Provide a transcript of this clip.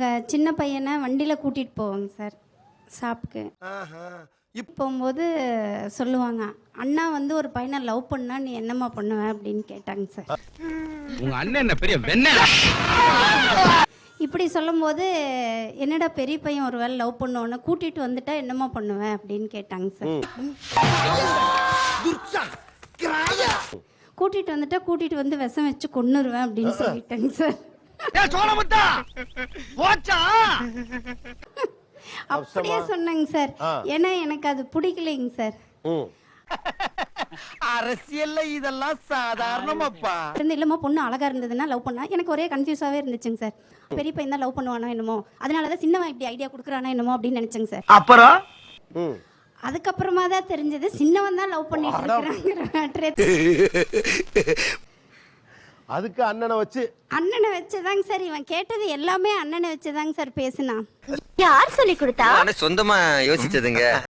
எங்கள் சின்ன பையனை வண்டியில் கூட்டிகிட்டு போவாங்க சார் ஷாப்புக்கு. போகும்போது சொல்லுவாங்க, அண்ணா வந்து ஒரு பையனை லவ் பண்ணா நீ என்னம்மா பண்ணுவ அப்படின்னு கேட்டாங்க சார். உங்க அண்ணன் என்ன பெரிய வெண்ணெய்? இப்படி சொல்லும்போது என்னடா பெரிய பையன் ஒரு வேளை லவ் பண்ணுவோன்னு கூட்டிகிட்டு வந்துட்டா என்னம்மா பண்ணுவேன் அப்படின்னு கேட்டாங்க சார். கூட்டிகிட்டு வந்துட்டா கூட்டிகிட்டு வந்து விஷம் வச்சு கொன்னுருவேன் அப்படின்னு சொல்லிட்டாங்க சார். அப்படியே சொன்னாங்க சார். ஏன்னா எனக்கு அது பிடிக்கலைங்க சார். அரசியல்ல இதெல்லாம் சாதாரணமாப்பா. இல்லம்மா பொண்ணு அழகா இருந்ததுன்னா லவ் பண்ணா எனக்கு ஒரே கன்ஃபியூஸாவே இருந்துச்சுங்க சார். பெரிய பையன் தான் லவ் பண்ணுவானா என்னமோ, அதனாலதான் சின்னவன் இப்படி ஐடியா கொடுக்குறானா என்னமோ அப்படின்னு நினைச்சேங்க சார். அப்புறம் அதுக்கப்புறமா தான் தெரிஞ்சது சின்னவன் தான் லவ் பண்ணிட்டு இருக்காங்க. அதுக்கு அண்ணனை வச்சுதாங்க சார் இவன் கேட்டது எல்லாமே அண்ணனை வச்சுதாங்க சார் பேசினான். யார் சொல்லி கொடுத்தா? சொந்தமா யோசிச்சதுங்க.